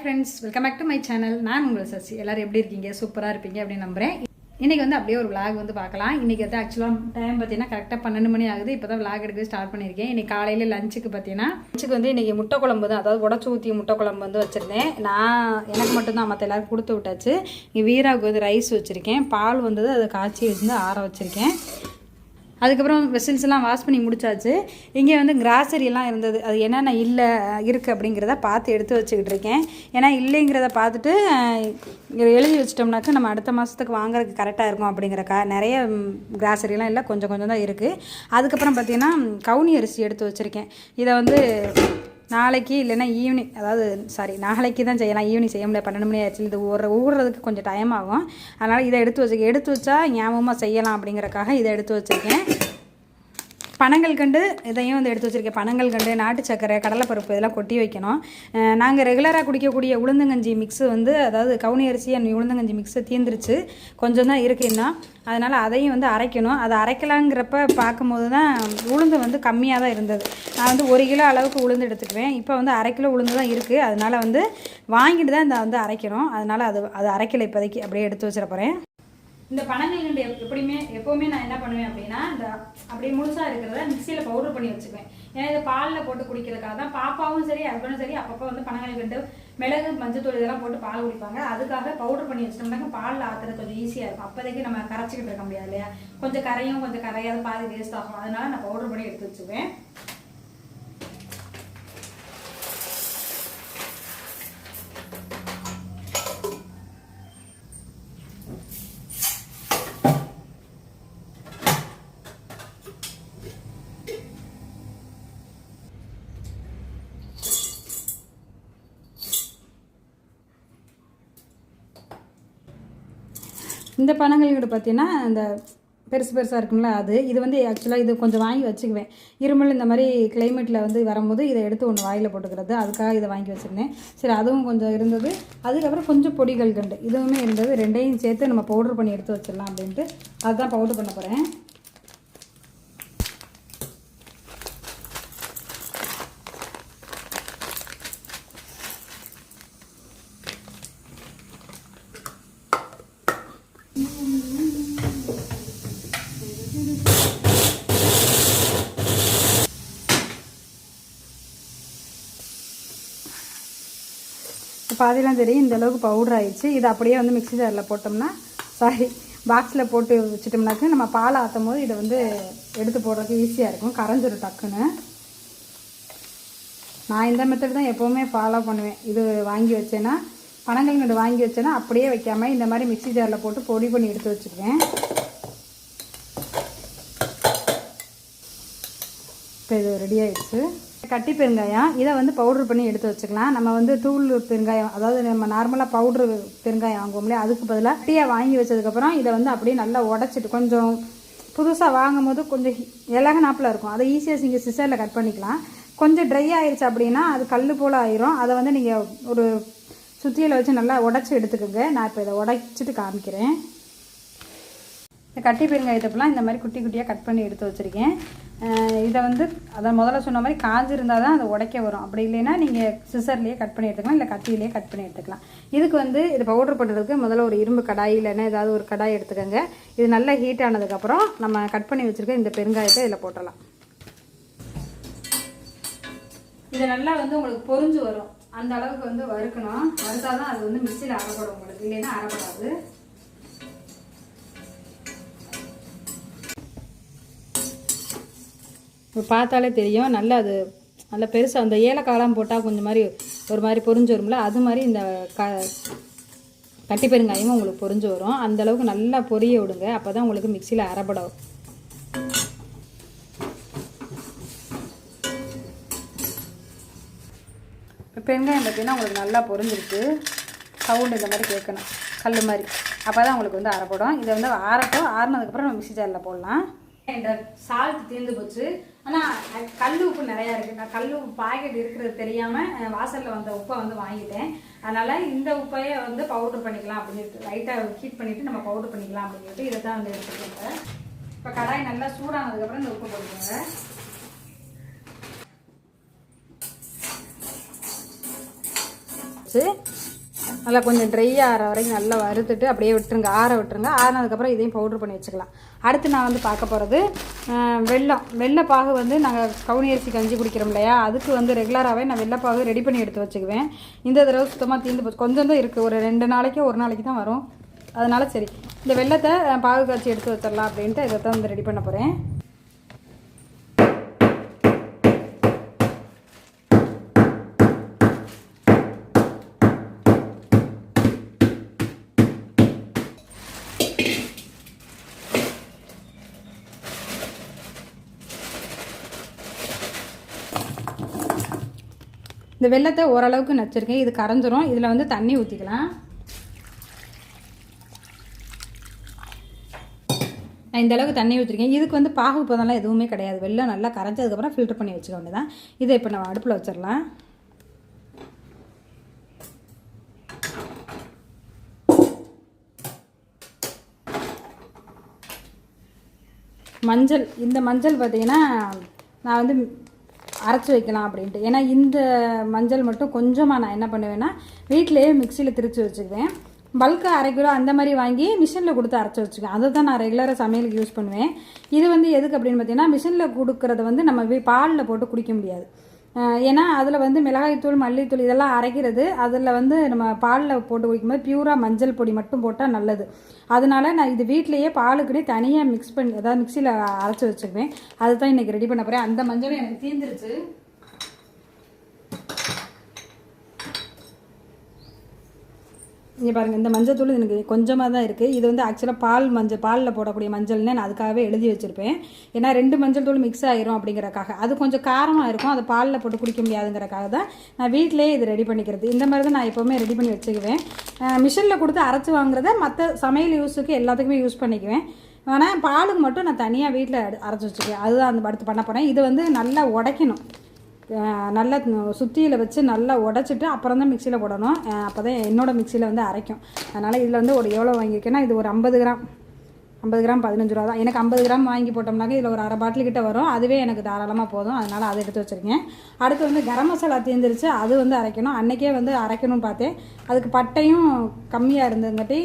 Friends, welcome back to my channel. நான் உங்கள் சசி. எல்லோரும் எப்படி இருக்கீங்க? சூப்பராக இருப்பீங்க அப்படின்னு நம்புகிறேன். இன்றைக்கி வந்து அப்படியே ஒரு விளாக் வந்து பார்க்கலாம். இன்றைக்கி வந்து ஆக்சுவலாக டைம் பார்த்தீங்கன்னா கரெக்டாக 12 மணி ஆகுது. இப்போ தான் விளாக் எடுக்க ஸ்டார்ட் பண்ணியிருக்கேன். இன்றைக்கி காலையில் லஞ்சுக்கு பார்த்தீங்கன்னா வந்து இன்றைக்கி முட்டை குழம்பு தான், அதாவது உடச்சி ஊற்றி முட்டை குழம்பு வந்து வச்சுருந்தேன். எனக்கு மட்டும்தான், மற்ற எல்லாருக்கும் கொடுத்து விட்டாச்சு. இங்கே வீராவுக்கு வந்து ரைஸ் வச்சுருக்கேன். பால் வந்தது, அதை காய்ச்சி வச்சுருந்து ஆற வச்சுருக்கேன். அதுக்கப்புறம் வெசில்ஸ்லாம் வாஷ் பண்ணி முடிச்சாச்சு. இங்கே வந்து கிராசரி எல்லாம் இருந்தது, அது என்னென்ன இல்லை இருக்குது அப்படிங்கிறத பார்த்து எடுத்து வச்சுக்கிட்டு இருக்கேன். ஏன்னா இல்லைங்கிறத பார்த்துட்டு எழுதி வச்சிட்டோம்னாக்கா நம்ம அடுத்த மாதத்துக்கு வாங்குறதுக்கு கரெக்டாக இருக்கும் அப்படிங்கிறக்கா. நிறைய கிராசரிலாம் இல்லை, கொஞ்சம் கொஞ்சம் தான் இருக்குது. அதுக்கப்புறம் பார்த்திங்கன்னா கவுனி அரிசி எடுத்து வச்சுருக்கேன். இதை வந்து நாளைக்கு இல்லைன்னா ஈவினிங், நாளைக்கு தான் செய்யலாம். ஈவினிங் செய்ய முடியாது, 12 மணி ஆச்சு. இது ஊறுறதுக்கு கொஞ்சம் டைம் ஆகும். அதனால் இதை எடுத்து வச்சா ஞாபகமாக செய்யலாம் அப்படிங்கிறக்காக இதை எடுத்து வச்சுருக்கேன். பனங்கல்கண்டு இதையும் வந்து எடுத்து வச்சுருக்கேன். பனங்கல்கண்டு, நாட்டு சக்கரை, கடலைப்பருப்பு இதெல்லாம் கொட்டி வைக்கணும். நாங்கள் ரெகுலராக குடிக்கக்கூடிய உளுந்தங்கஞ்சி மிக்ஸு வந்து, அதாவது கவுனி அரிசி அண்ட் உளுந்தங்கஞ்சி மிக்ஸு தீர்ந்துருச்சு, கொஞ்சம் தான் இருக்குன்னா. அதனால் அதையும் வந்து அரைக்கணும். அதை அரைக்கலாங்கிறப்ப பார்க்கும்போது தான் உளுந்து வந்து கம்மியாக தான் இருந்தது. நான் வந்து 1 கிலோ அளவுக்கு உளுந்து எடுத்துக்குவேன். இப்போ வந்து 1/2 கிலோ உளுந்து தான் இருக்குது. அதனால் வந்து வாங்கிட்டு தான் இந்த வந்து அரைக்கணும். அதனால் அது அரைக்கலை, இப்போதைக்கு அப்படியே எடுத்து வச்சிட போகிறேன். இந்த பனங்கல்கண்டு எப்போவுமே நான் என்ன பண்ணுவேன் அப்படின்னா, இந்த அப்படியே முழுசாக இருக்கிறத மிக்சியில் பவுடர் பண்ணி வச்சுக்குவேன். ஏன்னா இதை பாலில் போட்டு குடிக்கிறதுக்காக தான். பாப்பாவும் சரி ஹஸ்பண்டும் சரி அப்பப்போ வந்து பனங்கல்கண்டு, மிளகு, மஞ்சத்தூள் இதெல்லாம் போட்டு பால் குடிப்பாங்க. அதுக்காக பவுடர் பண்ணி வச்சிட்டோம்னாக்க பாலில் ஆற்றுறது கொஞ்சம் ஈஸியாக இருக்கும். அப்போதைக்கு நம்ம கரைச்சிக்கிட்டு இருக்க முடியாது இல்லையா, கொஞ்சம் கரையும் கொஞ்சம் கரையாத பாதி வேஸ்ட் ஆகும். அதனால நான் பவுடர் பண்ணி எடுத்து வச்சுக்குவேன். இந்த பனங்கல்கண்டு பார்த்தீங்கன்னா இந்த பெருசாக இருக்குங்களா, இது வந்து ஆக்சுவலாக இது கொஞ்சம் வாங்கி வச்சுக்குவேன். இருமல் இந்த மாதிரி கிளைமேட்டில் வந்து வரும்போது இதை எடுத்து ஒன்று வாயில் போட்டுக்கிறது, அதுக்காக இதை வாங்கி வச்சுருந்தேன். சரி, அதுவும் கொஞ்சம் இருந்தது. அதுக்கப்புறம் கொஞ்சம் பொடிகல்கண்டு இதுவுமே இருந்தது. ரெண்டையும் சேர்த்து நம்ம பவுடர் பண்ணி எடுத்து வச்சிடலாம் அப்படின்ட்டு அதுதான் பவுடர் பண்ண போகிறேன். பாதிலாம் தெரியும், இந்த அளவுக்கு பவுடர் ஆயிடுச்சு. இது அப்படியே வந்து மிக்ஸி ஜாரில் போட்டோம்னா, பாக்ஸில் போட்டு வச்சுட்டோம்னாக்க நம்ம பால் ஆற்றும் போது இதை வந்து எடுத்து போடுறதுக்கு ஈஸியாக இருக்கும், கரைஞ்சிடும் டக்குன்னு. நான் இந்த மெத்தட் தான் எப்போவுமே ஃபாலோ பண்ணுவேன். இது வாங்கி வச்சேன்னா, பனங்கல்கண்டு வாங்கி வச்சேன்னா அப்படியே வைக்காமல் இந்த மாதிரி மிக்ஸி ஜாரில் போட்டு பொடி பண்ணி எடுத்து வச்சுக்குவேன். இப்போ இது ரெடி ஆகிடுச்சு. கட்டி பெருங்காயம், இதை வந்து பவுட்ரு பண்ணி எடுத்து வச்சுக்கலாம். நம்ம வந்து தூள் பெருங்காயம், அதாவது நம்ம நார்மலாக பவுட்ரு பெருங்காயம் வாங்குவோம் இல்லையா, அதுக்கு பதிலாக கட்டியாக வாங்கி வச்சதுக்கப்புறம் இதை வந்து அப்படியே நல்லா உடச்சிட்டு, கொஞ்சம் புதுசாக வாங்கும் போது கொஞ்சம் இலகனாப்பில் இருக்கும், அதை ஈஸியாக நீங்கள் சிசரில் கட் பண்ணிக்கலாம். கொஞ்சம் ட்ரை ஆயிடுச்சு அப்படின்னா அது கல் போல் ஆயிரும். அதை வந்து நீங்கள் ஒரு சுத்தியில் வச்சு நல்லா உடச்சி எடுத்துக்கோங்க. நான் இப்போ இதை உடைச்சிட்டு காமிக்கிறேன். இந்த கட்டி பெருங்காயத்தப்பெல்லாம் இந்த மாதிரி குட்டி குட்டியாக கட் பண்ணி எடுத்து வச்சுருக்கேன். இதை வந்து அதை முதல்ல சொன்ன மாதிரி காஞ்சிருந்தால் தான் அதை உடைக்க வரும். அப்படி இல்லைன்னா நீங்கள் சிசர்லேயே கட் பண்ணி எடுத்துக்கலாம், இல்லை கத்தியிலேயே கட் பண்ணி எடுத்துக்கலாம். இதுக்கு வந்து இது பவுடர் பண்ணுறதுக்கு முதல்ல ஒரு இரும்பு கடாய் இல்லைன்னா ஏதாவது ஒரு கடாய் எடுத்துக்கோங்க. இது நல்லா ஹீட் ஆனதுக்கப்புறம் நம்ம கட் பண்ணி வச்சுருக்க இந்த பெருங்காயத்தை இதில் போட்டலாம். இதை நல்லா வந்து உங்களுக்கு பொரிஞ்சு வரும், அந்த அளவுக்கு வந்து வறுக்கணும். வறுத்தால் தான் அது வந்து மிக்சியில் அரைப்படும் உங்களுக்கு, இல்லைன்னா அரைப்படாது. இப்போ பார்த்தாலே தெரியும், நல்லா அது நல்லா பெருசாக அந்த ஏலக்காயெலாம் போட்டால் கொஞ்சம் மாதிரி ஒரு மாதிரி பொரிஞ்சு வரும்ல, அது மாதிரி இந்த கட்டி பெருங்காயமும் உங்களுக்கு பொரிஞ்சு வரும். அந்தளவுக்கு நல்லா பொரிய விடுங்க, அப்போ தான் உங்களுக்கு மிக்சியில் அரைப்படும். இப்போ பெருங்காயம் பார்த்திங்கன்னா உங்களுக்கு நல்லா பொரிஞ்சிருக்கு. சவுண்டு இந்த மாதிரி கேட்கணும், கல் மாதிரி, அப்போ தான் உங்களுக்கு வந்து அரைப்படும். இதை வந்து ஆறினதுக்கப்புறம் நம்ம மிக்ஸி ஜாரில் போடலாம். இந்த சால்ட் தீர்ந்து போச்சு, ஆனால் கல் உப்பு நிறையா இருக்குது. நான் கல் உப்பு பாக்கெட் இருக்கிறது தெரியாமல் வாசலில் வந்த உப்பை வந்து வாங்கிட்டேன். அதனால் இந்த உப்பையை வந்து பவுட்ரு பண்ணிக்கலாம் அப்படின்னு சொல்லிட்டு, லைட்டாக ஹீட் பண்ணிவிட்டு நம்ம பவுட்ரு பண்ணிக்கலாம் அப்படின்னு சொல்லிட்டு இதை தான் வந்து எடுத்துக்கோங்க. இப்போ கடாய் நல்லா சூடானதுக்கப்புறம் இந்த உப்பு போட்டுக்கோங்க. வச்சு நல்லா கொஞ்சம் ட்ரை ஆகிற வரைக்கும் நல்லா வறுத்துட்டு அப்படியே விட்டுருங்க, ஆற விட்டுருங்க. ஆறினதுக்கப்புறம் இதையும் பவுட்ரு பண்ணி வச்சுக்கலாம். அடுத்து நான் வந்து பார்க்க போகிறது வெள்ளைப்பாகு வந்து நாங்கள் கவுனி அரிசி கஞ்சி குடிக்கிறோம் இல்லையா, அதுக்கு வந்து ரெகுலராகவே நான் வெள்ளைப்பாகு ரெடி பண்ணி எடுத்து வச்சுக்குவேன். இந்த தடவை சுத்தமாக தீர்ந்து போச்சு, கொஞ்சம் தான் இருக்குது, ஒரு 2 நாளைக்கு ஒரு நாளைக்கு தான் வரும். அதனால் சரி இந்த வெள்ளத்தை பாகு காய்ச்சி எடுத்து வச்சிடலாம் அப்படின்ட்டு இதை தான் வந்து ரெடி பண்ண போகிறேன். இந்த வெள்ளத்தை ஓரளவுக்கு நச்சிருக்கேன், இது கரைஞ்சிரும். இதில் வந்து தண்ணி ஊற்றிக்கலாம். நான் இந்த அளவுக்கு தண்ணி ஊற்றிருக்கேன். இதுக்கு வந்து பாகு பதம்லாம் எதுவுமே கிடையாது. வெள்ளம் நல்லா கரைஞ்சதுக்கப்புறம் ஃபில்டர் பண்ணி வச்சுக்க வேண்டியதான். இதை இப்போ நம்ம அடுப்பில் வச்சிடலாம். மஞ்சள், இந்த மஞ்சள் பார்த்திங்கன்னா நான் வந்து அரைச்சி வைக்கலாம் அப்படின்ட்டு. ஏன்னா இந்த மஞ்சள் மட்டும் கொஞ்சமாக நான் என்ன பண்ணுவேன்னா வீட்டிலேயே மிக்சியில் திரித்து வச்சுக்குவேன். பல்காக 1/2 கிலோ அந்த மாதிரி வாங்கி மிஷினில் கொடுத்து அரைச்சி வச்சுக்குவேன். அதை தான் நான் ரெகுலராக சமையலுக்கு யூஸ் பண்ணுவேன். இது வந்து எதுக்கு அப்படின்னு பார்த்தீங்கன்னா, மிஷினில் கொடுக்குறத வந்து நம்ம பாலில் போட்டு குடிக்க முடியாது. ஏன்னா அதில் வந்து மிளகாய்த்தூள் மல்லித்தூள் இதெல்லாம் அரைக்கிறது, அதில் வந்து நம்ம பாலில் போட்டு குடிக்கும்போது பியூராக மஞ்சள் பொடி மட்டும் போட்டால் நல்லது. அதனால நான் இது வீட்டிலையே பாலுக்குடி தனியாக மிக்ஸ் பண்ணி அதாவது மிக்சியில் அரைச்சி வச்சுக்குவேன். அதுதான் இன்றைக்கி ரெடி பண்ண போகிறேன். அந்த மஞ்சள் எனக்கு தீர்ந்துருச்சு. இங்கே பாருங்கள், இந்த மஞ்சள் தூள் எனக்கு கொஞ்சமாக தான் இருக்குது. இது வந்து ஆக்சுவலாக பாலில் போடக்கூடிய மஞ்சள்னு நான் அதுக்காகவே எழுதி வச்சுருப்பேன். ஏன்னா 2 மஞ்சள் தூள் மிக்ஸ் ஆகிரும் அப்படிங்கிறக்காக. அது கொஞ்சம் காரமாக இருக்கும், அதை பாலில் போட்டு குடிக்க முடியாதுங்கிறக்காக தான் நான் வீட்டிலேயே இது ரெடி பண்ணிக்கிறது. இந்த மாதிரி தான் நான் எப்போவுமே ரெடி பண்ணி வச்சுக்குவேன். மிஷினில் கொடுத்து அரைச்சி வாங்குறத மற்ற சமையல் யூஸுக்கு எல்லாத்துக்குமே யூஸ் பண்ணிக்குவேன். ஆனால் பாலுக்கு மட்டும் நான் தனியாக வீட்டில் அரைச்சி வச்சுக்குவேன். அதுதான் அந்த அடுத்து பண்ண போகிறேன். இது வந்து நல்லா உடைக்கணும், நல்லா சுத்தியில் வச்சு நல்லா உடச்சிட்டு அப்புறம் தான் மிக்சியில் போடணும். அப்போ தான் என்னோடய மிக்சியில் வந்து அரைக்கும். அதனால் இதில் வந்து ஒரு எவ்வளோ வாங்கியிருக்கேன்னா, இது ஒரு 50 கிராம் 15 ரூபா தான். எனக்கு 50 கிராம் வாங்கி போட்டோம்னாக்க இதில் ஒரு 1/2 பாட்டில் கிட்ட வரும். அதுவே எனக்கு தாராளமாக போதும். அதனால் அதை எடுத்து வச்சுருக்கேன். அடுத்து வந்து கரம் மசாலா தீர்ந்துருச்சு, அது வந்து அரைக்கணும். அன்றைக்கே வந்து அரைக்கணும்னு பார்த்தேன், அதுக்கு பட்டையும் கம்மியாக இருந்ததுங்காட்டி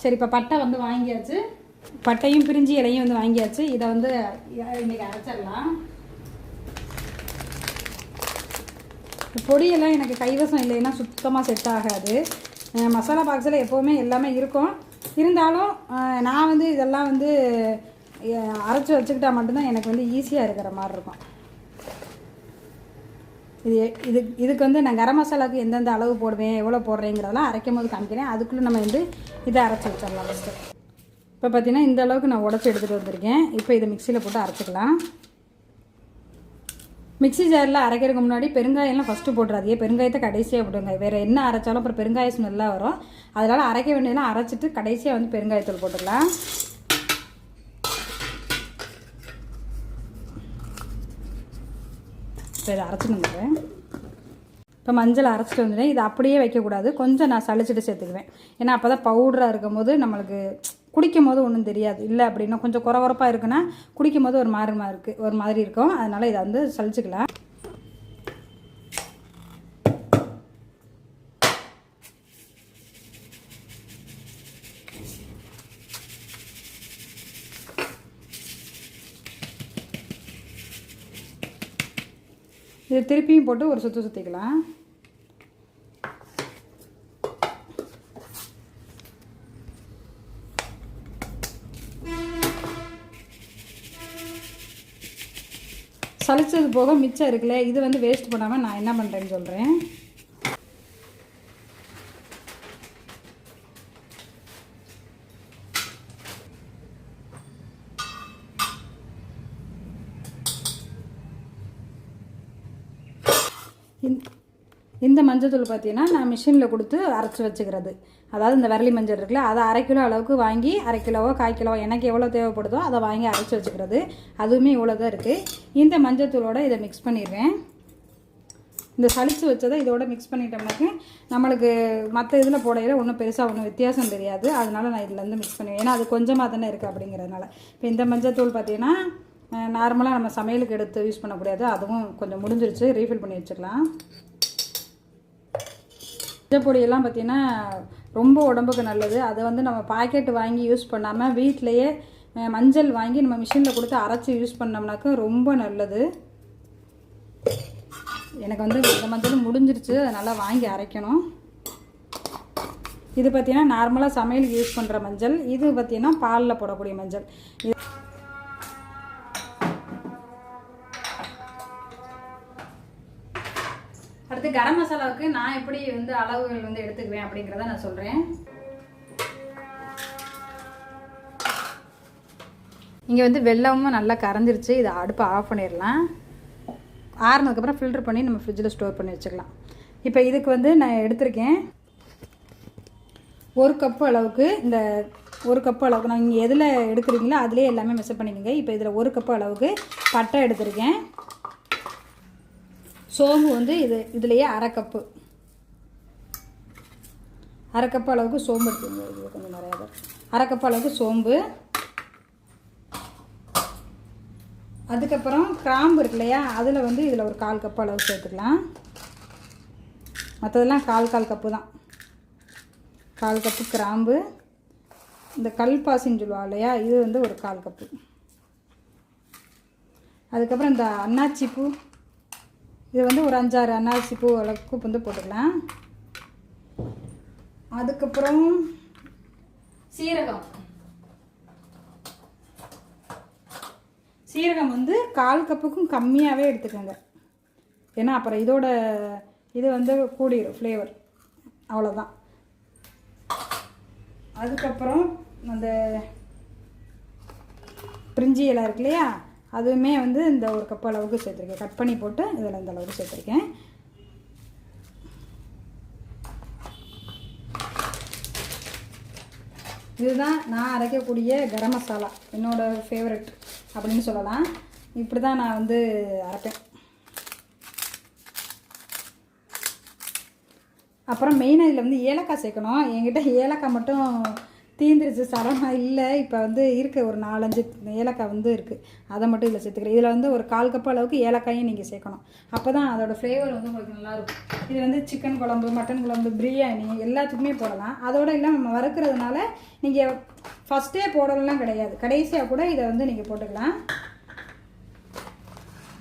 சரி இப்போ பட்டை வந்து வாங்கியாச்சு. பட்டையும் பிரிஞ்சி இலையும் வந்து வாங்கியாச்சு. இதை வந்து இன்றைக்கி அரைச்சிடலாம். பொடியெல்லாம் எனக்கு கைவசம் இல்லைன்னா சுத்தமாக செட் ஆகாது. மசாலா பாக்ஸில் எப்போவுமே எல்லாமே இருக்கும். இருந்தாலும் நான் வந்து இதெல்லாம் வந்து அரைச்சி வச்சுக்கிட்டா மட்டும்தான் எனக்கு வந்து ஈஸியாக இருக்கிற மாதிரி இருக்கும். இதுக்கு வந்து நான் கரம் மசாலாவுக்கு எந்தெந்த அளவு போடுவேன், எவ்வளோ போடுறேங்கிறதெல்லாம் அரைக்கும் போது காமிக்கிறேன். அதுக்குள்ளே நம்ம வந்து இதை அரைச்சி வச்சிடலாம் ஃபஸ்ட்டு. இப்போ பார்த்தீங்கன்னா இந்த அளவுக்கு நான் உடச்சி எடுத்துகிட்டு வந்திருக்கேன். இப்போ இதை மிக்சியில் போட்டு அரைச்சிக்கலாம். மிக்ஸி ஜாரில் அரைக்கிறதுக்கு முன்னாடி பெருங்காயம்லாம் ஃபஸ்ட்டு போட்டுறாதீங்க, பெருங்காயத்தை கடைசியாக போட்டுங்க. வேறு என்ன அரைச்சாலும் அப்புறம் பெருங்காய ஸ்மெல்லாக வரும். அதனால் அரைக்க வேண்டியதெல்லாம் அரைச்சிட்டு கடைசியாக வந்து பெருங்காயத்தூள் போட்டுக்கலாம். இப்போ இதை அரைச்சிட்டு வந்துடுறேன். இப்போ மஞ்சள் அரைச்சிட்டு வந்துடுறேன். இதை அப்படியே வைக்கக்கூடாது, கொஞ்சம் நான் சளிச்சிட்டு சேர்த்துக்குவேன். ஏன்னா அப்போ தான் பவுடராக இருக்கும் போது நம்மளுக்கு குடிக்கும் போது ஒன்றும் தெரியாது. இல்லை அப்படின்னா கொஞ்சம் குறவரப்பாக இருக்குன்னா குடிக்கும் போது ஒரு மாதிரி இருக்கும். அதனால் இதை வந்து சளிச்சிக்கலாம். இது திருப்பியும் போட்டு ஒரு சுற்றிக்கலாம். சளிச்சது போக மிச்சம் இருக்குல்ல, இது வந்து வேஸ்ட் பண்ணாமல் நான் என்ன பண்ணுறேன்னு சொல்கிறேன். இந்த மஞ்சள் பார்த்தீங்கன்னா நான் மிஷினில் கொடுத்து அரைச்சி வச்சுக்கிறது. அதாவது இந்த விரலி மஞ்சள் இருக்குல்ல, அதை 1/2 கிலோ அளவுக்கு வாங்கி 1/2 கிலோவோ 1/4 கிலோ எனக்கு எவ்வளோ தேவைப்படுதோ அதை வாங்கி அரைச்சி வச்சுக்கிறது. அதுவுமே இவ்வளோ தான் இருக்குது. இந்த மஞ்சள் தூளோட இதை மிக்ஸ் பண்ணிடுவேன். இந்த சளிச்சு வச்சதை இதோட மிக்ஸ் பண்ணிட்டோம்னாக்க நம்மளுக்கு மற்ற இதில் போடையில் ஒன்றும் பெருசாக ஒன்றும் வித்தியாசம் தெரியாது. அதனால் நான் இதிலேருந்து மிக்ஸ் பண்ணுவேன். ஏன்னா அது கொஞ்சமாக தானே இருக்குது அப்படிங்கிறதுனால. இப்போ இந்த மஞ்சள் தூள் பார்த்தீங்கன்னா நார்மலாக நம்ம சமையலுக்கு எடுத்து யூஸ் பண்ணக்கூடாது. அதுவும் கொஞ்சம் முடிஞ்சிருச்சு, ரீஃபில் பண்ணி வச்சுக்கலாம். பொடியெல்லாம் பார்த்திங்கன்னா ரொம்ப உடம்புக்கு நல்லது. அதை வந்து நம்ம பாக்கெட் வாங்கி யூஸ் பண்ணாமல் வீட்டிலையே மஞ்சள் வாங்கி நம்ம மிஷினில் கொடுத்து அரைச்சி யூஸ் பண்ணோம்னாக்கா ரொம்ப நல்லது. எனக்கு வந்து இந்த மஞ்சள் முடிஞ்சிருச்சு, அதனால் வாங்கி அரைக்கணும். இது பார்த்திங்கன்னா நார்மலாக சமையலுக்கு யூஸ் பண்ணுற மஞ்சள். இது பார்த்திங்கன்னா பாலில் போடக்கூடிய மஞ்சள். அடுத்து கரம் மசாலாவுக்கு நான் எப்படி வந்து அளவுகள் வந்து எடுத்துக்குவேன் அப்படிங்கிறத நான் சொல்கிறேன். இங்கே வந்து வெல்லமும் நல்லா கரைஞ்சிருச்சு. இதை அடுப்பை ஆஃப் பண்ணிடலாம். ஆறுனதுக்கப்புறம் ஃபில்டர் பண்ணி நம்ம ஃப்ரிட்ஜில் ஸ்டோர் பண்ணி வச்சுக்கலாம். இப்போ இதுக்கு வந்து நான் எடுத்திருக்கேன் 1 கப்பு அளவுக்கு. இந்த 1 கப்பு அளவுக்கு நான் இங்கே எதில் எடுக்கிறீங்களோ அதிலே எல்லாமே மெஷர் பண்ணிக்கோங்க. இப்போ இதில் 1 கப்பு அளவுக்கு பட்டை எடுத்திருக்கேன். சோம்பு வந்து இதுலேயே அரை கப்பு அளவுக்கு சோம்பு எடுத்துங்க. இது கொஞ்சம் நிறையா தான். அரை கப்பு அளவுக்கு சோம்பு. அதுக்கப்புறம் கிராம்பு இருக்கு இல்லையா, அதில் வந்து இதில் ஒரு 1/4 கப்பு அளவு சேர்த்துக்கலாம். மற்றதெல்லாம் 1/4 கப்பு தான். 1/4 கப்பு கிராம்பு. இந்த கல்பாசின்னு சொல்லுவாங்க இல்லையா, இது வந்து ஒரு 1/4 கப்பு. அதுக்கப்புறம் இந்த அன்னாச்சி பூ, இது வந்து ஒரு 5-6 அன்னாசி பூ அளவுக்கு வந்து போட்டுக்கலாம். அதுக்கப்புறம் சீரகம் வந்து 1/4 கப்புக்கும் கம்மியாகவே எடுத்துக்கோங்க. ஏன்னா அப்புறம் இதோட இது வந்து கூடிடும் ஃப்ளேவர், அவ்வளோதான். அதுக்கப்புறம் அந்த பிரிஞ்சி இலை இருக்கு இல்லையா, அதுவுமே வந்து இந்த 1 கப்பு அளவுக்கு சேர்த்துருக்கேன். கட் பண்ணி போட்டு இதில் இந்த அளவுக்கு சேர்த்துருக்கேன். இதுதான் நான் அரைக்கக்கூடிய கரம் மசாலா, என்னோடய ஃபேவரட் அப்படின்னு சொல்லலாம். இப்படி தான் நான் வந்து அரைப்பேன். அப்புறம் மெயினாக இதில் வந்து ஏலக்காய் சேர்க்கணும். என்கிட்ட ஏலக்காய் மட்டும் தீந்துருச்சு, சடனாக இல்லை. இப்போ வந்து இருக்குது ஒரு 4-5 ஏலக்காய் வந்து இருக்குது. அதை மட்டும் இதில் சேர்த்துக்கிறேன். இதில் வந்து ஒரு 1/4 கப்பு அளவுக்கு ஏலக்காயும் நீங்கள் சேர்க்கணும். அப்போ தான் அதோடய ஃப்ளேவர் வந்து உங்களுக்கு நல்லாயிருக்கும். இது வந்து சிக்கன் குழம்பு, மட்டன் குழம்பு, பிரியாணி எல்லாத்துக்குமே போடலாம். அதோடு இல்லை நம்ம வறுக்கிறதுனால நீங்கள் ஃபஸ்ட்டே போடலாம் கிடையாது, கடைசியாக கூட இதை வந்து நீங்கள் போட்டுக்கலாம்.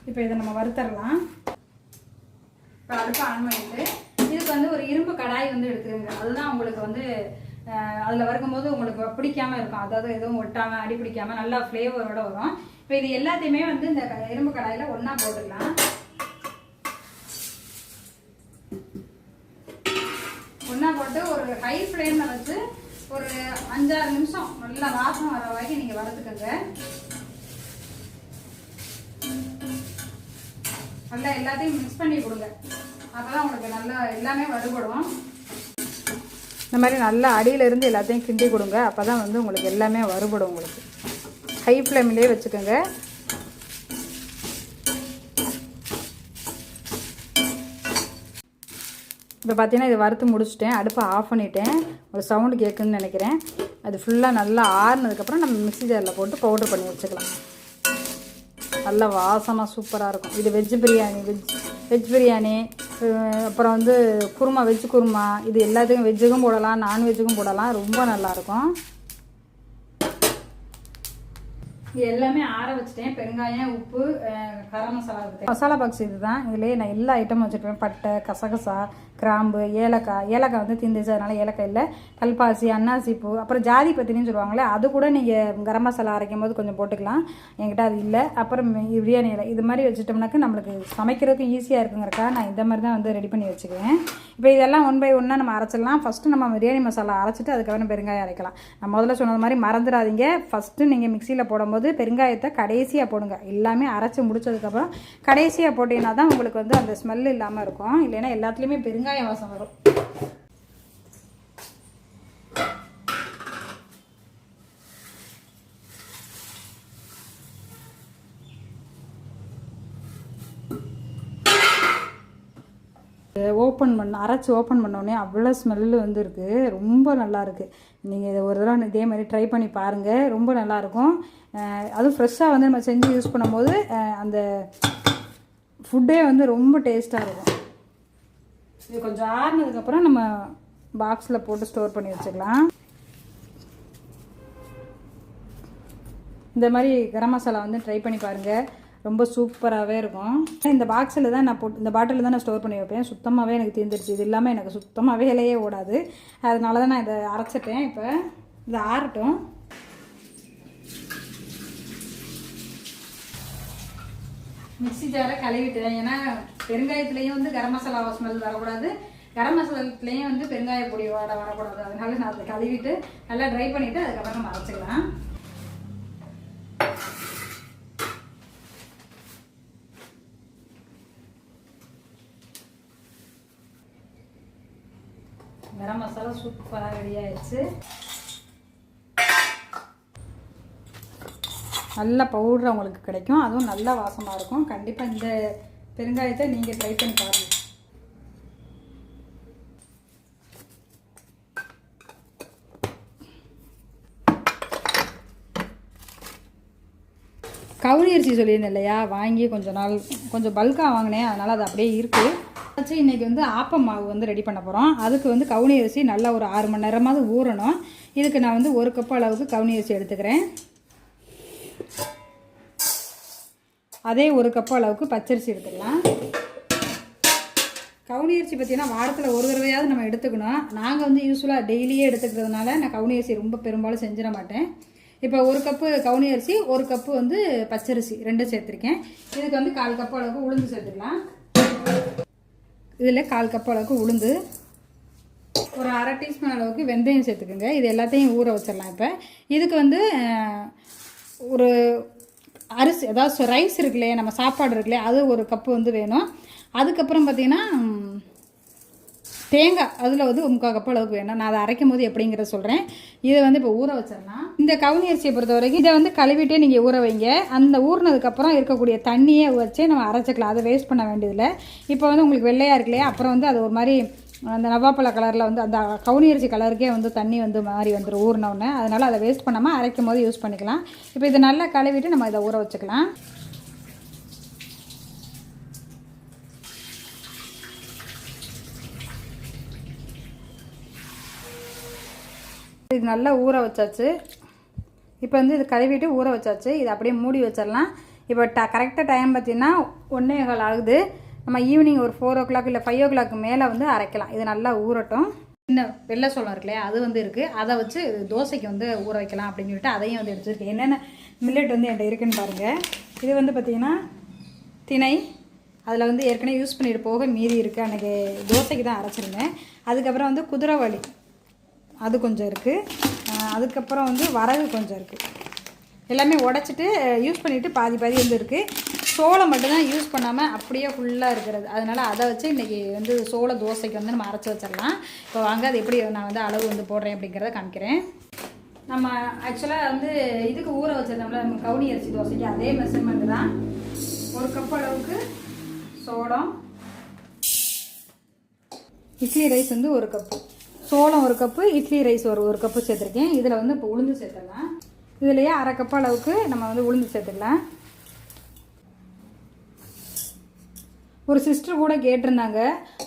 இப்போ இதை நம்ம வறுத்தரலாம். இப்போ அடுப்பு ஆன் பண்ணிட்டு இதுக்கு வந்து ஒரு இரும்பு கடாய் வந்து எடுத்துக்கோங்க. அதுதான் உங்களுக்கு வந்து அதில் வறுக்கும்போது உங்களுக்கு பிடிக்காமல் இருக்கும். அதாவது எதுவும் ஒட்டாமல் அடி பிடிக்காமல் நல்லா ஃப்ளேவரோட வரும். இப்போ இது எல்லாத்தையுமே வந்து இந்த இரும்பு கடாயில் ஒன்றா போட்டுக்கலாம். ஒன்றா போட்டு ஒரு ஹை ஃப்ளேமில் வச்சு ஒரு 5-6 நிமிஷம் நல்லா வாசம் வர வரைக்கும் நீங்கள் வறுத்துக்கோங்க. நல்லா எல்லாத்தையும் மிக்ஸ் பண்ணி கொடுங்க. அப்போ தான் உங்களுக்கு நல்லா எல்லாமே வறுபடும். இந்த மாதிரி நல்லா அடியிலேருந்து எல்லாத்தையும் கிண்டி கொடுங்க. அப்போ தான் வந்து உங்களுக்கு எல்லாமே வறுபடும். உங்களுக்கு ஹை ஃப்ளேம்லேயே வச்சுக்கோங்க. இப்போ பார்த்தீங்கன்னா இது வறுத்து முடிச்சுட்டேன். அடுப்பை ஆஃப் பண்ணிவிட்டேன். ஒரு சவுண்டு கேட்குன்னு நினைக்கிறேன். அது ஃபுல்லாக நல்லா ஆறுனதுக்கப்புறம் நம்ம மிக்ஸி ஜாரில் போட்டு பவுட்ரு பண்ணி வச்சுக்கலாம். நல்லா வாசமாக சூப்பராக இருக்கும். இது வெஜ் பிரியாணி, அப்புறம் வந்து குருமா, வெஜ் குருமா, இது எல்லாத்துக்கும் வெஜ்ஜுக்கும் போடலாம், நான்வெஜ்ஜுக்கும் போடலாம். ரொம்ப நல்லாயிருக்கும். இது எல்லாமே ஆற வச்சுட்டேன். பெருங்காயம், உப்பு, கரம் மசாலா இருக்குது. மசாலா பாக்ஸ் இது தான். இதுலேயே நான் எல்லா ஐட்டமும் வச்சுருப்பேன். பட்டை, கசகசா, கிராம்பு, ஏலக்காய் வந்து திந்துச்சு, அதனால் ஏலக்காய் இல்லை. கல்பாசி, அன்னாசிப்பூ, அப்புறம் ஜாதி பத்தினின்னு சொல்லுவாங்களே, அது கூட நீங்கள் கரம் மசாலா அரைக்கும் போது கொஞ்சம் போட்டுக்கலாம். என்கிட்ட அது இல்லை. அப்புறம் பிரியாணி இலை, இது மாதிரி வச்சுட்டோம்னாக்கா நம்மளுக்கு சமைக்கிறதுக்கும் ஈஸியாக இருக்குங்கிறக்கா நான் இந்த மாதிரி தான் வந்து ரெடி பண்ணி வச்சுக்குவேன். இப்போ இதெல்லாம் 1 by 1 நம்ம அரைச்சிடலாம். ஃபஸ்ட்டு நம்ம பிரியாணி மசாலா அரைச்சிட்டு அதுக்கப்புறம் பெருங்காயம் அரைக்கலாம். நான் முதல்ல சொன்னது மாதிரி மறந்துடாதீங்க. ஃபஸ்ட்டு நீங்கள் மிக்சியில் போடும்போது பெருங்காயத்தை கடைசியாக போடுங்க. எல்லாமே அரைச்சி முடிச்சதுக்கப்புறம் கடைசியாக போட்டிங்கன்னா தான் உங்களுக்கு வந்து அந்த ஸ்மெல் இல்லாமல் இருக்கும். இல்லைன்னா எல்லாத்துலேயுமே பெருங்காயம் வாசம் வரும். அரைச்சி ஓப்பன் பண்ணோடனே அவ்வளோ ஸ்மெல்லு வந்து இருக்குது. ரொம்ப நல்லாயிருக்கு. நீங்கள் இதை ஒரு தடவை இதே மாதிரி ட்ரை பண்ணி பாருங்கள். ரொம்ப நல்லாயிருக்கும். அதுவும் ஃப்ரெஷ்ஷாக வந்து நம்ம செஞ்சு யூஸ் பண்ணும்போது அந்த ஃபுட்டே வந்து ரொம்ப டேஸ்ட்டாக இருக்கும். இது கொஞ்சம் ஆறுனதுக்கப்புறம் நம்ம பாக்ஸில் போட்டு ஸ்டோர் பண்ணி வச்சுக்கலாம். இந்த மாதிரி கரம் மசாலா வந்து ட்ரை பண்ணி பாருங்கள், ரொம்ப சூப்பராகவே இருக்கும். இந்த பாக்ஸில் தான் நான் போட்டு, இந்த பாட்டிலில் தான் நான் ஸ்டோர் பண்ணி வைப்பேன். சுத்தமாகவே எனக்கு தீர்ந்துருச்சு. இது இல்லாமல் எனக்கு சுத்தமாக வேலையே ஓடாது. அதனால தான் நான் இதை அரைச்சிட்டேன். இப்போ இதை ஆறட்டும். மிக்ஸி ஜாரை கழுவிட்டேன். ஏன்னா பெருங்காயத்துலேயும் வந்து கரம் மசாலா ஸ்மெல் வரக்கூடாது, கரம் மசாலாத்துலேயும் வந்து பெருங்காய பொடி வாடை வரக்கூடாது. அதனால நான் அதை கழுவிட்டு நல்லா ட்ரை பண்ணிவிட்டு அதுக்கப்புறம் நம்ம அரைச்சிக்கலாம். கரம் மசாலா சூப்பராக ரெடி ஆயிடுச்சு. நல்ல பவுடர் உங்களுக்கு கிடைக்கும், அதுவும் நல்ல வாசமாக இருக்கும். கண்டிப்பாக இந்த பெருங்காயத்தை நீங்கள் ட்ரை பண்ணி பாருங்கள். கவுனி அரிசி சொல்லியிருந்தேன் இல்லையா, வாங்கி கொஞ்சம் பல்காக வாங்கினேன். அதனால் அது அப்படியே இருக்குது. வச்சு இன்றைக்கி வந்து ஆப்பம் மாவு வந்து ரெடி பண்ண போகிறோம். அதுக்கு வந்து கவுனி அரிசி நல்லா ஒரு 6 மணி நேரமாவது ஊறணும். இதுக்கு நான் வந்து 1 கப் அளவுக்கு கவுனி அரிசி எடுத்துக்கிறேன். அதே 1 கப் அளவுக்கு பச்சரிசி எடுத்துக்கலாம். கவுனி அரிசி பார்த்திங்கன்னா வாரத்தில் ஒரு தடவையாவது நம்ம எடுத்துக்கணும். நாங்கள் வந்து யூஸ்வலாக டெய்லியே எடுத்துக்கிறதுனால நான் கவுனி அரிசி ரொம்ப பெரும்பாலும் செஞ்சிட மாட்டேன். இப்போ 1 கப்பு கவுனி அரிசி, 1 கப்பு வந்து பச்சரிசி ரெண்டும் சேர்த்துருக்கேன். இதுக்கு வந்து 1/4 கப் அளவுக்கு உளுந்து சேர்த்துக்கலாம். இதில் 1/4 கப் அளவுக்கு உளுந்து, ஒரு 1/2 டீஸ்பூன் அளவுக்கு வெந்தயம் சேர்த்துக்குங்க. இது எல்லாத்தையும் ஊற வச்சிடலாம். இப்போ இதுக்கு வந்து ஒரு அரிசி, அதாவது ரைஸ் இருக்கு இல்லையா, நம்ம சாப்பாடு இருக்கு இல்லையா, அது 1 கப்பு வந்து வேணும். அதுக்கப்புறம் பார்த்திங்கன்னா தேங்காய், அதில் வந்து 3/4 கப் அளவுக்கு வேணும். நான் அதை அரைக்கும் போது எப்படிங்கிறத சொல்கிறேன். இதை வந்து இப்போ ஊற வச்சிடலாம். இந்த கவுனி அரிசியை பொறுத்த வரைக்கும் இதை வந்து கழுவிட்டே நீங்கள் ஊற வைங்க. அந்த ஊறினதுக்கப்புறம் இருக்கக்கூடிய தண்ணியை வச்சே நம்ம அரைச்சிக்கலாம். அதை வேஸ்ட் பண்ண வேண்டியதில்லை. இப்போ வந்து உங்களுக்கு வெள்ளையாக இருக்கு இல்லையா, அப்புறம் வந்து அது ஒரு மாதிரி அந்த நவாப்பழ கலரில் வந்து அந்த கவுனி அரிசி கலருக்கே வந்து தண்ணி வந்து மாறி வந்துடும் ஊறினோடனே. அதனால் அதை வேஸ்ட் பண்ணாமல் அரைக்கும் போது யூஸ் பண்ணிக்கலாம். இப்போ இதை நல்லா கழுவிட்டு நம்ம இதை ஊற வச்சுக்கலாம். இது நல்லா ஊற வச்சாச்சு. இப்போ வந்து இது கழுவிட்டு ஊற வச்சாச்சு. இது அப்படியே மூடி வச்சிடலாம். இப்போ கரெக்டாக டைம் பார்த்திங்கன்னா 1:15 ஆகுது. நம்ம ஈவினிங் ஒரு 4 o'clock இல்லை 5 o'clock மேலே வந்து அரைக்கலாம். இது நல்லா ஊறட்டும். இன்னும் வெள்ளை சோளம் இருக்கு இல்லையா, அது வந்து இருக்குது. அதை வச்சு தோசைக்கு வந்து ஊற வைக்கலாம் அப்படின்னு சொல்லிட்டு அதையும் வந்து எடுத்துருக்கேன். என்னென்ன மில்லட் வந்து என்கிட்ட இருக்குன்னு பாருங்கள். இது வந்து பார்த்திங்கன்னா திணை, அதில் வந்து ஏற்கனவே யூஸ் பண்ணிட்டு போக மீதி இருக்குது. அன்றைக்கி தோசைக்கு தான் அரைச்சிருந்தேன். அதுக்கப்புறம் வந்து குதிரைவாளி, அது கொஞ்சம் இருக்குது. அதுக்கப்புறம் வந்து வரகு கொஞ்சம் இருக்குது. எல்லாமே உடச்சிட்டு யூஸ் பண்ணிவிட்டு பாதி வந்து இருக்குது. சோளம் மட்டும்தான் யூஸ் பண்ணாமல் அப்படியே ஃபுல்லாக இருக்கிறது. அதனால் அதை வச்சு இன்றைக்கி வந்து சோள தோசைக்கு வந்து நம்ம அரைச்சி வச்சிடலாம். இப்போ வாங்க அது எப்படி நான் வந்து அளவு வந்து போடுறேன் அப்படிங்கிறத காமிக்கிறேன். நம்ம ஆக்சுவலாக வந்து இதுக்கு ஊற வச்சிருந்தோம்ல நம்ம கவுனி அரிசி தோசைக்கு, அதே மெஷர்மெண்ட் தான். 1 கப் அளவுக்கு சோளம், இட்லி ரைஸ் வந்து 1 கப்பு, சோளம் 1 கப்பு, இட்லி ரைஸ் ஒரு கப்பு சேர்த்துருக்கேன். இதில் வந்து இப்போ உளுந்து சேர்த்துடலாம். இதுலேயே 1/2 கப் அளவுக்கு நம்ம வந்து உளுந்து சேர்த்துக்கலாம். ஒரு சிஸ்டர் கூட கேட்டிருந்தாங்க,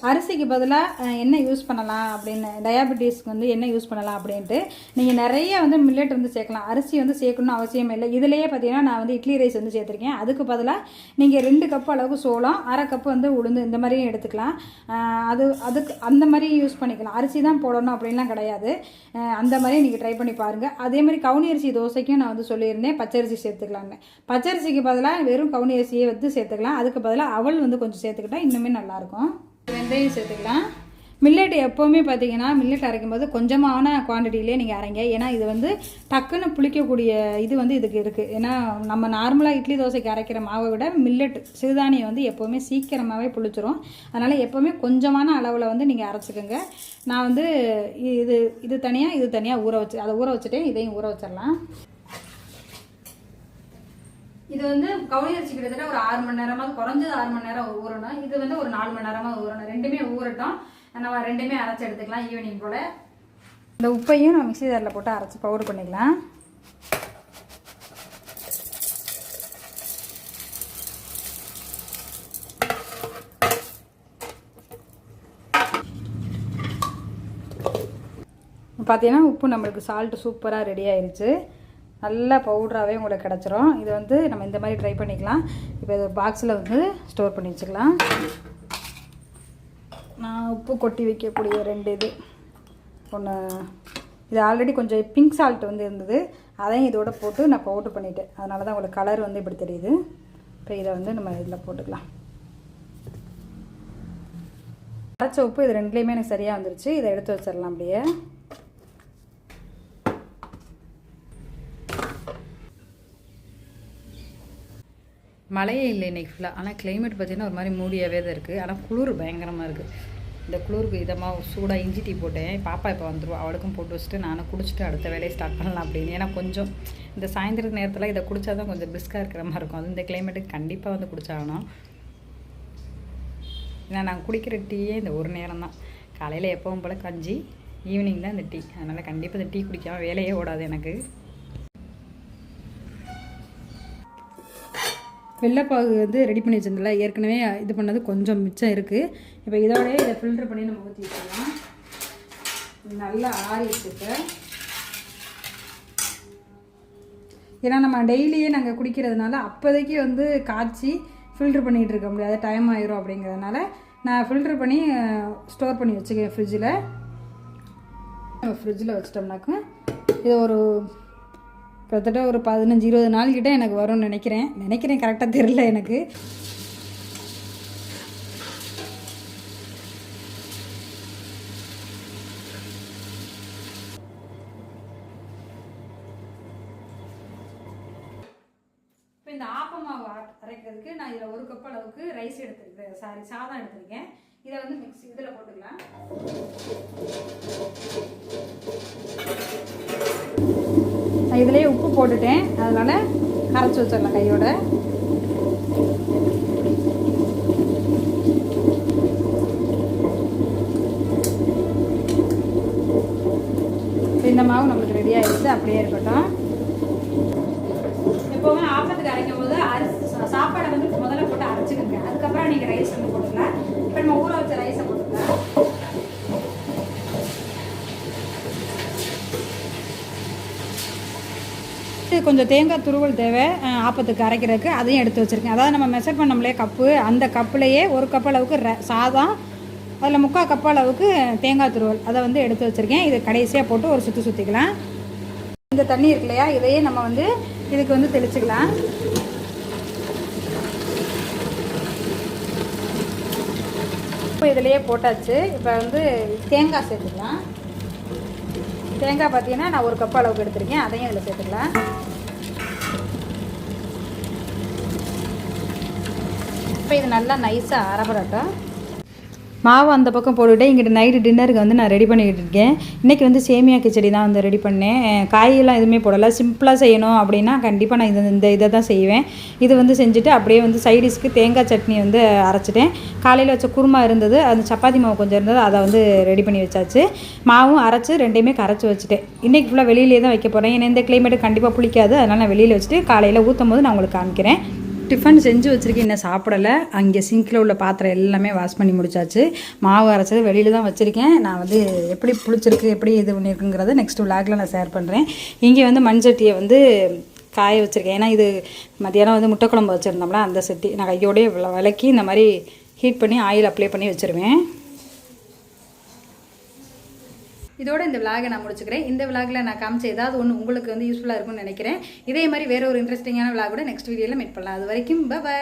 அரிசிக்கு பதிலாக என்ன யூஸ் பண்ணலாம் அப்படின்னு, டயாபெட்டிஸ்க்கு வந்து என்ன யூஸ் பண்ணலாம் அப்படின்ட்டு. நீங்கள் நிறைய வந்து மில்லட் வந்து சேர்க்கலாம். அரிசி வந்து சேர்க்கணும்னு அவசியம் இல்லை. இதிலேயே பார்த்தீங்கன்னா நான் வந்து இட்லி ரைஸ் வந்து சேர்த்துருக்கேன். அதுக்கு பதிலாக நீங்கள் 2 கப் அளவுக்கு சோளம், 1/2 கப் வந்து உளுந்து, இந்த மாதிரியும் எடுத்துக்கலாம். அதுக்கு அந்த மாதிரி யூஸ் பண்ணிக்கலாம். அரிசி தான் போடணும் அப்படின்லாம் கிடையாது. அந்த மாதிரி நீங்கள் ட்ரை பண்ணி பாருங்கள். அதே மாதிரி கவுனி அரிசி தோசைக்கும் நான் வந்து சொல்லியிருந்தேன் பச்சரிசி சேர்த்துக்கலான்னு. பச்சரிசிக்கு பதிலாக வெறும் கவுனி அரிசியை வந்து சேர்த்துக்கலாம். அதுக்கு பதிலாக அவல் வந்து கொஞ்சம் சேர்த்துக்கிட்டா இன்னுமே நல்லாயிருக்கும். வெந்தயம் சேர்த்துக்கலாம். மில்லட் எப்போவுமே பார்த்தீங்கன்னா மில்லட் அரைக்கும் போது கொஞ்சமான குவான்டிட்டியிலே நீங்கள் அரைங்க. ஏன்னா இது வந்து டக்குன்னு புளிக்கக்கூடிய இது வந்து இதுக்கு இருக்குது. ஏன்னா நம்ம நார்மலாக இட்லி தோசைக்கு அரைக்கிற மாவை விட மில்லட் சிறுதானியம் வந்து எப்போவுமே சீக்கிரமாகவே புளிச்சிரும். அதனால் எப்போவுமே கொஞ்சமான அளவில் வந்து நீங்கள் அரைச்சிக்கோங்க. நான் வந்து இது தனியாக ஊற வச்சுட்டேன். இதையும் ஊற வச்சிடலாம். இது வந்து கவுனி அரிசி கிட்டத்தட்ட ஒரு 6 மணி நேரமாக, குறைஞ்சது 6 மணி நேரம் ஊறணும். இது வந்து ஒரு 4 மணி நேரமாக ஊறணும். ரெண்டுமே ஊறட்டும். நம்ம ரெண்டுமே அரைச்சி எடுத்துக்கலாம் ஈவினிங் போல். இந்த உப்பையும் நம்ம மிக்ஸி ஜாரில் போட்டு அரைச்சி பவுடர் பண்ணிக்கலாம். பார்த்தீங்கன்னா உப்பு நம்மளுக்கு சால்ட்டு சூப்பராக ரெடி ஆயிடுச்சு. நல்லா பவுடராகவே உங்களுக்கு கிடச்சிரும். இது வந்து நம்ம இந்த மாதிரி ட்ரை பண்ணிக்கலாம். இப்போ இது பாக்ஸில் வந்து ஸ்டோர் பண்ணி வச்சுக்கலாம். நான் உப்பு கொட்டி வைக்கக்கூடிய 2 இது ஒன்று, இது ஆல்ரெடி கொஞ்சம் பிங்க் சால்ட் வந்து இருந்தது, அதையும் இதோட போட்டு நான் பவுட்ரு பண்ணிவிட்டேன். அதனால தான் உங்களுக்கு கலர் வந்து இப்படி தெரியுது. இப்போ இதை வந்து நம்ம இதில் போட்டுக்கலாம். அரைச்ச உப்பு இது 2லேயுமே எனக்கு சரியாக வந்துருச்சு. இதை எடுத்து வச்சிடலாம். அப்படியே மழையே இல்லை இன்றைக்கி ஃபுல்லாக. ஆனால் கிளைமேட் பார்த்திங்கன்னா ஒரு மாதிரி மூடியாகவே தான் இருக்குது. ஆனால் குளிர் பயங்கரமாக இருக்குது. இந்த குளிருக்கு இதமாக சூடாக இஞ்சி டீ போட்டேன். பாப்பா இப்போ வந்துடுவோம், அவளுக்கும் போட்டு வச்சுட்டு நானும் குடிச்சிட்டு அடுத்த வேலையை ஸ்டார்ட் பண்ணலாம் அப்படின்னு. ஏன்னா கொஞ்சம் இந்த சாயந்தர நேரத்தில் இதை குடித்தா தான் கொஞ்சம் பிரிஸ்காக இருக்கிற மாதிரி இருக்கும். அது இந்த கிளைமேட்டுக்கு கண்டிப்பாக வந்து குடிச்சாகணும். ஏன்னா நான் குடிக்கிற டீயே இந்த ஒரு நேரம் தான். காலையில் எப்பவும் போல் கஞ்சி, ஈவினிங் தான் இந்த டீ. அதனால் கண்டிப்பாக இந்த டீ குடிக்காமல் வேலையே ஓடாது எனக்கு. வெள்ளைப்பாகு வந்து ரெடி பண்ணி வச்சிருந்தல, ஏற்கனவே இது பண்ணது கொஞ்சம் மிச்சம் இருக்குது. இப்போ இதோடய இதை ஃபில்ட்ரு பண்ணி நம்ம ஊற்றி வச்சுக்கலாம். நல்லா ஆறி வச்சுருக்கேன். ஏன்னா நம்ம டெய்லியே நாங்கள் குடிக்கிறதுனால அப்போதைக்கு வந்து காய்ச்சி ஃபில்ட்ரு பண்ணிகிட்டு இருக்க முடியாது, டைம் ஆயிரும். அப்படிங்கிறதுனால நான் ஃபில்ட்ரு பண்ணி ஸ்டோர் பண்ணி வச்சுக்கேன் ஃப்ரிட்ஜில். ஃப்ரிட்ஜில் வச்சிட்டோம்னாக்கும் இது ஒரு கிட்டத்தட்ட ஒரு 15-20 நாள் கிட்டே எனக்கு வரும்னு நினைக்கிறேன் கரெக்டாக தெரியல எனக்கு. இப்போ இந்த ஆப்பமாவு அரைக்கிறதுக்கு நான் இதில் 1 கப் அளவுக்கு ரைஸ் எடுத்துருக்கேன், சாதம் எடுத்துருக்கேன். இதை வந்து மிக்ஸி இதில் போட்டுக்கலாம். நான் இதிலேயே உப்பு போட்டுட்டேன், அதனால் கரைச்சி வச்சிடலாம் கையோட. இந்த மாவு நம்மளுக்கு ரெடி ஆகிடுச்சு, அப்படியே இருக்கட்டும். எப்போவுமே ஆப்பத்துக்கு அரைக்கும் போது சாப்பாடை வந்து முதல்ல போட்டு அரைச்சிக்கோங்க, அதுக்கப்புறம் நீங்கள் ரைஸ் வந்து போட்டுக்கலாம். இப்போ நம்ம ஊற வச்ச ரைஸை போட்டுக்கலாம். கொஞ்சம் தேங்காய் துருவல் தேவை ஆப்பத்துக்கு அரைக்கிறதுக்கு, அதையும் எடுத்து வச்சுருக்கேன். அதாவது நம்ம மெஷர் பண்ணோம்லே கப்பு, அந்த கப்புலையே 1 கப் அளவுக்கு சாதம், அதில் 3/4 கப் அளவுக்கு தேங்காய் துருவல், அதை வந்து எடுத்து வச்சுருக்கேன். இது கடைசியாக போட்டு ஒரு சுற்றிக்கலாம். இந்த தண்ணி இருக்கு இல்லையா, இதையே நம்ம வந்து இதுக்கு வந்து தெளிச்சுக்கலாம். இப்போ இதிலையே போட்டாச்சு. இப்போ வந்து தேங்காய் சேர்த்துக்கலாம். தேங்காய் பார்த்தீங்கன்னா நான் 1 கப் அளவுக்கு எடுத்துருக்கேன், அதையும் இதில் சேர்த்துக்கலாம். இப்போ இது நல்லா நைஸாக அரைப்படட்டும். மாவு அந்த பக்கம் போட்டுவிட்டு இங்கிட்ட நைட்டு டின்னருக்கு வந்து நான் ரெடி பண்ணிக்கிட்டு இருக்கேன். இன்றைக்கி வந்து சேமியா கிச்சடி தான் வந்து ரெடி பண்ணேன். காயெல்லாம் எதுவுமே போடலை, சிம்பிளாக செய்யணும் அப்படின்னா கண்டிப்பாக நான் இந்த இதை தான் செய்வேன். இது வந்து செஞ்சுட்டு அப்படியே வந்து சைடிஷ்க்கு தேங்காய் சட்னி வந்து அரைச்சிட்டேன். காலையில் வச்ச குருமா இருந்தது, அந்த சப்பாத்தி மாவு கொஞ்சம் இருந்தது, அதை வந்து ரெடி பண்ணி வச்சாச்சு. மாவும் அரைச்சி 2யுமே கரைச்சி வச்சுட்டேன். இன்றைக்கி ஃபுல்லாக வெளியிலே தான் வைக்க போகிறேன். ஏன்னா இந்த கிளைமேட்டு கண்டிப்பாக பிடிக்காது, அதனால் நான் வெளியில் வச்சுட்டு காலையில் ஊற்றும் போது நான் உங்களுக்கு காமிக்கிறேன். டிஃபன் செஞ்சு வச்சுருக்கேன், இன்னும் சாப்பிடலை. அங்கே சிங்கில் உள்ள பாத்திரம் எல்லாமே வாஷ் பண்ணி முடிச்சாச்சு. மாவு அரைச்சது வெளியில் தான் வச்சுருக்கேன். நான் வந்து எப்படி புளிச்சிருக்கு, எப்படி இது பண்ணியிருக்குங்கிறத நெக்ஸ்ட் விளாகில் நான் ஷேர் பண்ணுறேன். இங்கே வந்து மண்சட்டியை வந்து காய வச்சுருக்கேன். ஏன்னா இது மத்தியானம் வந்து முட்டை குழம்பு வச்சுருந்தோம்ல, அந்த சட்டி நான் கையோடையே விளக்கி இந்த மாதிரி ஹீட் பண்ணி ஆயில் அப்ளை பண்ணி வச்சுருவேன். இதோட இந்த விளாகை நான் முடிச்சுக்கிறேன். இந்த விளாகில் நான் காமிச்ச ஏதாவது ஒன்று உங்களுக்கு வந்து யூஸ்ஃபுல்லாக இருக்கும்னு நினைக்கிறேன். இதே மாதிரி வேறு ஒரு இன்ட்ரெஸ்டிங்கான விளாகோட நெக்ஸ்ட் வீடியோவில் மீட் பண்ணலாம். அது வரைக்கும் பை.